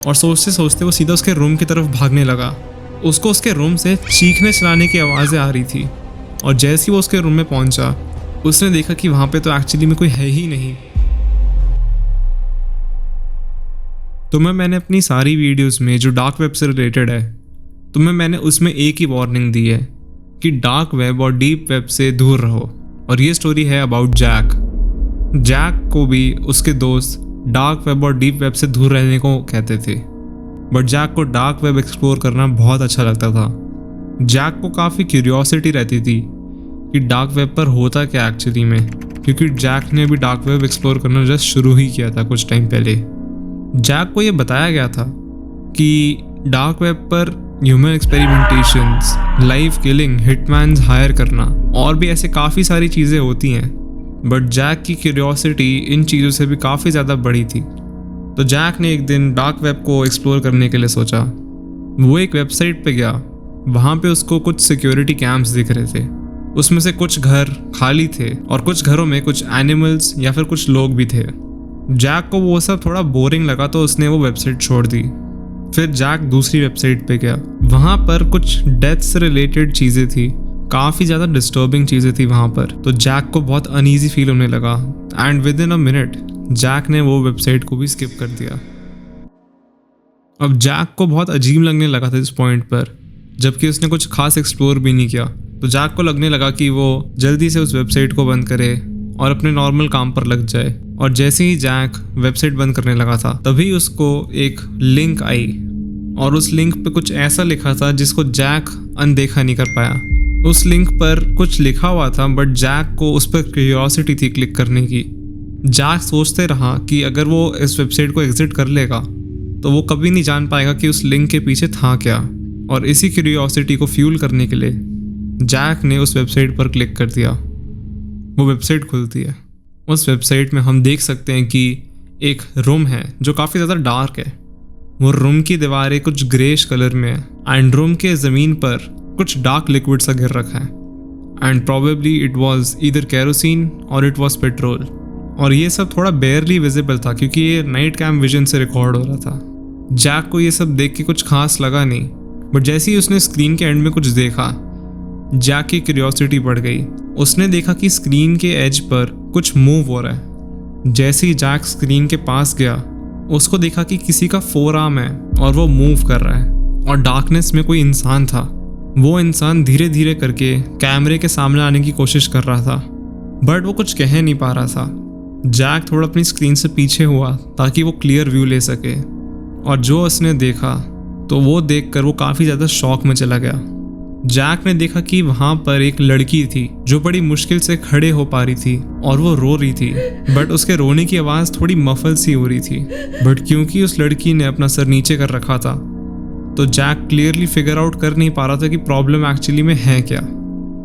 और सोचते सोचते वो सीधा उसके रूम की तरफ भागने लगा। उसको उसके रूम से चीखने चलाने की आवाज़ें आ रही थी और जैसे ही वो उसके रूम में पहुंचा उसने देखा कि वहाँ पे तो एक्चुअली में कोई है ही नहीं। तो मैंने अपनी सारी वीडियोस में जो डार्क वेब से रिलेटेड है तो मैंने उसमें एक ही वार्निंग दी है कि डार्क वेब और डीप वेब से दूर रहो। और ये स्टोरी है अबाउट जैक को भी उसके दोस्त डार्क वेब और डीप वेब से दूर रहने को कहते थे, बट जैक को डार्क वेब एक्सप्लोर करना बहुत अच्छा लगता था। जैक को काफ़ी क्यूरियोसिटी रहती थी कि डार्क वेब पर होता क्या एक्चुअली में, क्योंकि जैक ने भी डार्क वेब एक्सप्लोर करना जस्ट शुरू ही किया था कुछ टाइम पहले। जैक को ये बताया गया था कि डार्क वेब पर human experimentations, live killing, Hitman's higher करना और भी ऐसे काफ़ी सारी चीज़ें होती हैं, बट जैक की क्यूरियोसिटी इन चीज़ों से भी काफ़ी ज़्यादा बड़ी थी। तो जैक ने एक दिन डार्क वेब को एक्सप्लोर करने के लिए सोचा। वो एक वेबसाइट पे गया, वहाँ पे उसको कुछ सिक्योरिटी कैंप्स दिख रहे थे। उसमें से कुछ घर खाली थे और कुछ घरों में कुछ एनिमल्स या फिर कुछ लोग भी थे। जैक को वो सब थोड़ा बोरिंग लगा तो उसने वो वेबसाइट छोड़ दी। फिर जैक दूसरी वेबसाइट पे गया, वहाँ पर कुछ डेथ से रिलेटेड चीज़ें थी, काफ़ी ज़्यादा डिस्टर्बिंग चीज़ें थी वहाँ पर। तो जैक को बहुत अनईजी फील होने लगा and with in a minute Jack ने वो वेबसाइट को भी स्किप कर दिया। अब जैक को बहुत अजीब लगने लगा था इस पॉइंट पर, जबकि उसने कुछ खास एक्सप्लोर भी नहीं किया। तो जैक को लगने लगा कि वो जल्दी से उस वेबसाइट को बंद करे और अपने नॉर्मल काम पर लग जाए। और जैसे ही जैक वेबसाइट बंद करने लगा था तभी उसको एक लिंक आई और उस लिंक पे कुछ ऐसा लिखा था जिसको जैक अनदेखा नहीं कर पाया। उस लिंक पर कुछ लिखा हुआ था बट जैक को उस पर क्यूरियोसिटी थी क्लिक करने की। जैक सोचते रहा कि अगर वो इस वेबसाइट को एग्जिट कर लेगा तो वो कभी नहीं जान पाएगा कि उस लिंक के पीछे था क्या। और इसी क्यूरियोसिटी को फ्यूल करने के लिए जैक ने उस वेबसाइट पर क्लिक कर दिया। वो वेबसाइट खुलती है। उस वेबसाइट में हम देख सकते हैं कि एक रूम है जो काफ़ी ज़्यादा डार्क है। वो रूम की दीवारें कुछ ग्रेश कलर में है एंड रूम के ज़मीन पर कुछ डार्क लिक्विड सा गिर रखा है and probably it was either kerosene और इट वाज पेट्रोल। और ये सब थोड़ा बेयरली विजिबल था क्योंकि ये नाइट कैम विजन से रिकॉर्ड हो रहा था। जैक को ये सब देख के कुछ खास लगा नहीं, बट जैसे ही उसने स्क्रीन के एंड में कुछ देखा जैक की क्यूरियोसिटी बढ़ गई। उसने देखा कि स्क्रीन के एज पर कुछ मूव हो रहा है। जैसे ही जैक स्क्रीन के पास गया उसको देखा कि किसी का फोरआर्म है और वो मूव कर रहा है और डार्कनेस में कोई इंसान था। वो इंसान धीरे धीरे करके कैमरे के सामने आने की कोशिश कर रहा था बट वो कुछ कह नहीं पा रहा था। जैक थोड़ा अपनी स्क्रीन से पीछे हुआ ताकि वो क्लियर व्यू ले सके और जो उसने देखा तो वो देखकर वो काफ़ी ज़्यादा शॉक में चला गया। जैक ने देखा कि वहाँ पर एक लड़की थी जो बड़ी मुश्किल से खड़े हो पा रही थी और वो रो रही थी, बट उसके रोने की आवाज़ थोड़ी मफल सी हो रही थी। बट क्योंकि उस लड़की ने अपना सर नीचे कर रखा था तो जैक क्लियरली फिगर आउट कर नहीं पा रहा था कि प्रॉब्लम एक्चुअली में है क्या।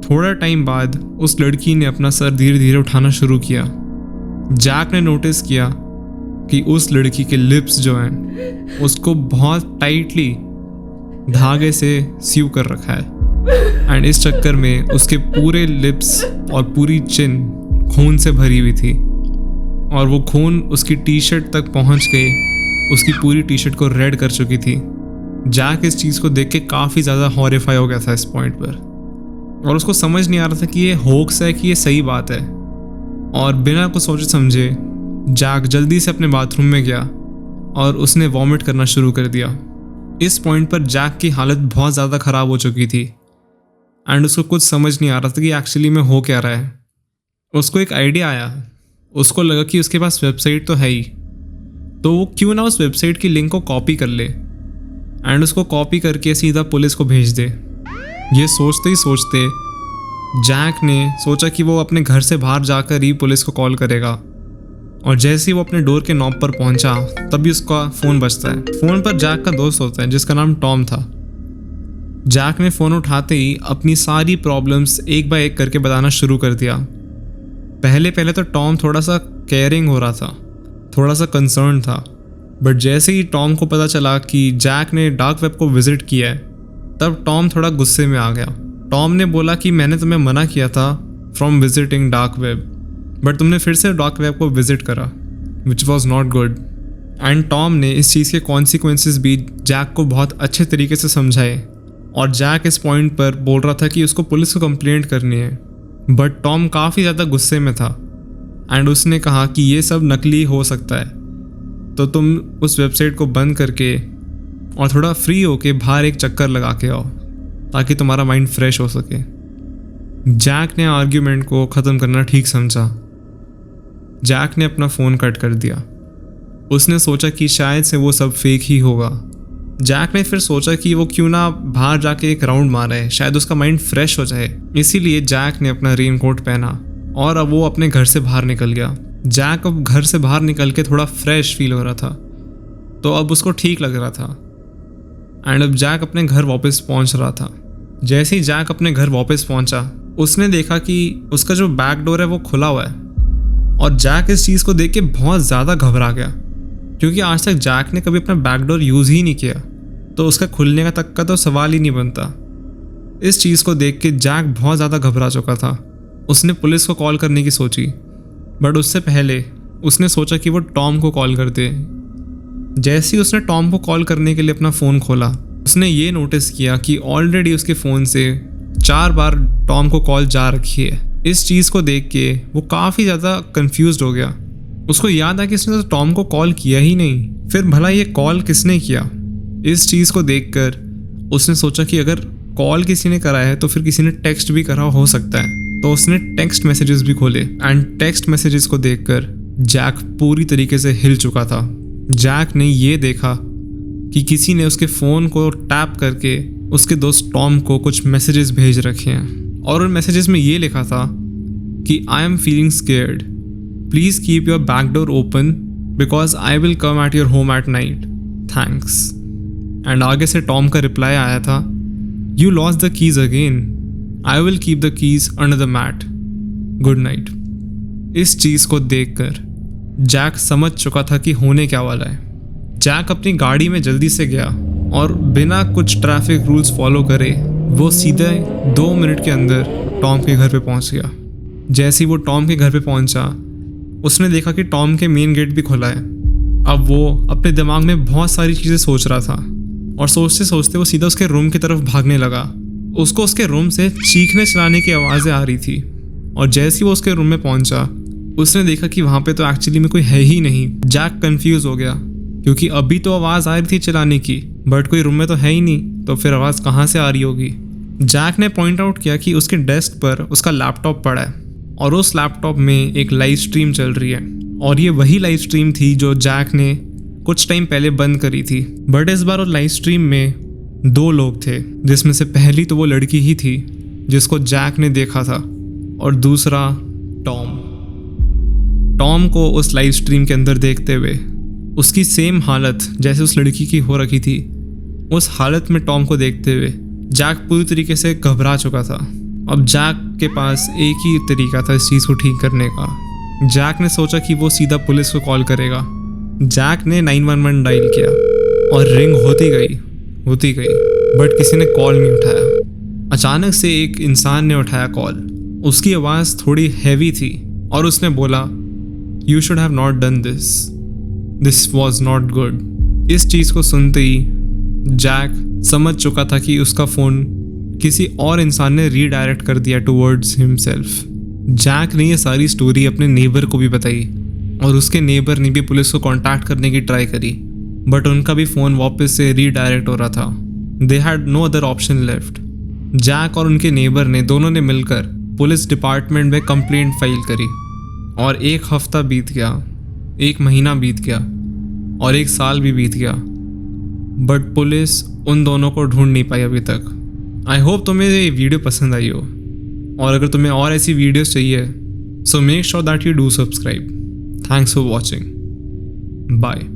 थोड़ा टाइम बाद उस लड़की ने अपना सर धीरे धीरे उठाना शुरू किया। जैक ने नोटिस किया कि उस लड़की के लिप्स जो हैं उसको बहुत टाइटली धागे से सीव कर रखा है एंड इस चक्कर में उसके पूरे लिप्स और पूरी चिन खून से भरी हुई थी और वो खून उसकी टी शर्ट तक पहुंच के उसकी पूरी टी शर्ट को रेड कर चुकी थी। जैक इस चीज़ को देख के काफ़ी ज़्यादा हॉरिफाई हो गया था इस पॉइंट पर और उसको समझ नहीं आ रहा था कि ये होक्स है कि ये सही बात है। और बिना कुछ सोचे समझे जैक जल्दी से अपने बाथरूम में गया और उसने वॉमिट करना शुरू कर दिया। इस पॉइंट पर जैक की हालत बहुत ज़्यादा ख़राब हो चुकी थी एंड उसको कुछ समझ नहीं आ रहा था कि एक्चुअली में हो क्या रहा है। उसको एक आइडिया आया। उसको लगा कि उसके पास वेबसाइट तो है ही, तो वो क्यों ना उस वेबसाइट की लिंक को कॉपी कर ले एंड उसको कॉपी करके सीधा पुलिस को भेज दे। ये सोचते ही सोचते जैक ने सोचा कि वो अपने घर से बाहर जाकर ही पुलिस को कॉल करेगा और जैसे ही वो अपने डोर के नॉब पर पहुंचा तभी उसका फ़ोन बजता है। फ़ोन पर जैक का दोस्त होता है जिसका नाम टॉम था। जैक ने फ़ोन उठाते ही अपनी सारी प्रॉब्लम्स एक बाय एक करके बताना शुरू कर दिया। पहले तो टॉम थोड़ा सा केयरिंग हो रहा था, थोड़ा सा कंसर्न था, बट जैसे ही टॉम को पता चला कि जैक ने डार्क वेब को विज़िट किया है तब टॉम थोड़ा गुस्से में आ गया। टॉम ने बोला कि मैंने तुम्हें मना किया था from visiting dark web, but तुमने फिर से डार्क वेब को विज़िट करा, which was not good. And Tom ने इस चीज़ के कॉन्सिक्वेंसेस भी जैक को बहुत अच्छे तरीके से समझाए और जैक इस पॉइंट पर बोल रहा था कि उसको पुलिस को कंप्लेंट करनी है, बट टॉम काफ़ी ज़्यादा गुस्से में था एंड उसने कहा कि ये सब नकली हो सकता है, तो तुम उस वेबसाइट को बंद करके और थोड़ा फ्री होके बाहर एक चक्कर लगा के आओ ताकि तुम्हारा माइंड फ्रेश हो सके। जैक ने आर्ग्यूमेंट को ख़त्म करना ठीक समझा। जैक ने अपना फ़ोन कट कर दिया। उसने सोचा कि शायद से वो सब फेक ही होगा। जैक ने फिर सोचा कि वो क्यों ना बाहर जाके एक राउंड मारे, शायद उसका माइंड फ्रेश हो जाए। इसीलिए जैक ने अपना रेनकोट पहना और अब वो अपने घर से बाहर निकल गया। जैक अब घर से बाहर निकल के थोड़ा फ्रेश फील हो रहा था, तो अब उसको ठीक लग रहा था एंड अब जैक अपने घर वापस पहुंच रहा था। जैसे ही जैक अपने घर वापस पहुंचा, उसने देखा कि उसका जो बैक डोर है वो खुला हुआ है और जैक इस चीज़ को देख के बहुत ज़्यादा घबरा गया, क्योंकि आज तक जैक ने कभी अपना बैक डोर यूज़ ही नहीं किया, तो उसका खुलने का तक का तो सवाल ही नहीं बनता। इस चीज़ को देख के जैक बहुत ज़्यादा घबरा चुका था। उसने पुलिस को कॉल करने की सोची, बट उससे पहले उसने सोचा कि वो टॉम को कॉल कर दे। जैसे ही उसने टॉम को कॉल करने के लिए अपना फ़ोन खोला, उसने ये नोटिस किया कि ऑलरेडी उसके फ़ोन से 4 बार टॉम को कॉल जा रखी है। इस चीज़ को देख के वो काफ़ी ज़्यादा कंफ्यूज्ड हो गया। उसको याद आया कि उसने तो टॉम को कॉल किया ही नहीं, फिर भला ये कॉल किसने किया। इस चीज़ को देखकर उसने सोचा कि अगर कॉल किसी ने करा है तो फिर किसी ने टेक्स्ट भी करा हो सकता है, तो उसने टेक्स्ट मैसेजेस भी खोले एंड टेक्स्ट मैसेजेस को देखकर जैक पूरी तरीके से हिल चुका था। जैक ने ये देखा कि किसी ने उसके फ़ोन को टैप करके उसके दोस्त टॉम को कुछ मैसेजेस भेज रखे हैं और उन मैसेजेस में ये लिखा था कि I am feeling scared, please keep your back door open because I will come at your home at night, thanks. And आगे से टॉम का रिप्लाई आया था, you lost the keys again, I will keep the keys under the mat, good night. इस चीज़ को देखकर Jack समझ चुका था कि होने क्या वाला है। जैक अपनी गाड़ी में जल्दी से गया और बिना कुछ ट्रैफिक रूल्स फॉलो करे वो सीधे 2 मिनट के अंदर टॉम के घर पे पहुंच गया। जैसे ही वो टॉम के घर पे पहुंचा, उसने देखा कि टॉम के मेन गेट भी खुला है। अब वो अपने दिमाग में बहुत सारी चीज़ें सोच रहा था और सोचते सोचते वो सीधा उसके रूम की तरफ भागने लगा। उसको उसके रूम से चीखने चलाने की आवाज़ें आ रही थी और जैसे ही वो उसके रूम में पहुंचा, उसने देखा कि वहाँ पे तो एक्चुअली में कोई है ही नहीं। जैक कंफ्यूज हो गया क्योंकि अभी तो आवाज़ आ रही थी चलाने की, बट कोई रूम में तो है ही नहीं, तो फिर आवाज़ कहाँ से आ रही होगी। जैक ने पॉइंट आउट किया कि उसके डेस्क पर उसका लैपटॉप पड़ा है और उस लैपटॉप में एक लाइव स्ट्रीम चल रही है और ये वही लाइव स्ट्रीम थी जो जैक ने कुछ टाइम पहले बंद करी थी। बट इस बार उस लाइव स्ट्रीम में 2 लोग थे, जिसमें से पहली तो वो लड़की ही थी जिसको जैक ने देखा था और दूसरा टॉम को उस लाइव स्ट्रीम के अंदर देखते हुए उसकी सेम हालत जैसे उस लड़की की हो रखी थी, उस हालत में टॉम को देखते हुए जैक पूरी तरीके से घबरा चुका था। अब जैक के पास एक ही तरीका था इस चीज़ को ठीक करने का। जैक ने सोचा कि वो सीधा पुलिस को कॉल करेगा। जैक ने 911 डायल किया और रिंग होती गई, बट किसी ने कॉल नहीं उठाया। अचानक से एक इंसान ने उठाया कॉल। उसकी आवाज़ थोड़ी हैवी थी और उसने बोला, you should have not done this was not good. इस चीज़ को सुनते ही जैक समझ चुका था कि उसका फ़ोन किसी और इंसान ने रीडायरेक्ट कर दिया टुवर्ड्स हिमसेल्फ। जैक ने ये सारी स्टोरी अपने नेबर को भी बताई और उसके नेबर ने भी पुलिस को कांटेक्ट करने की ट्राई करी, बट उनका भी फ़ोन वापस से रीडायरेक्ट हो रहा था। They had no other option left. Jack और उनके नेबर ने दोनों ने मिलकर पुलिस डिपार्टमेंट में कंप्लेंट फाइल करी और 1 हफ्ता बीत गया, 1 महीना बीत गया और 1 साल भी बीत गया, बट पुलिस उन दोनों को ढूंढ नहीं पाई अभी तक। आई होप तुम्हें ये वीडियो पसंद आई हो और अगर तुम्हें और ऐसी वीडियोस चाहिए so make sure that you do subscribe. Thanks for watching, bye.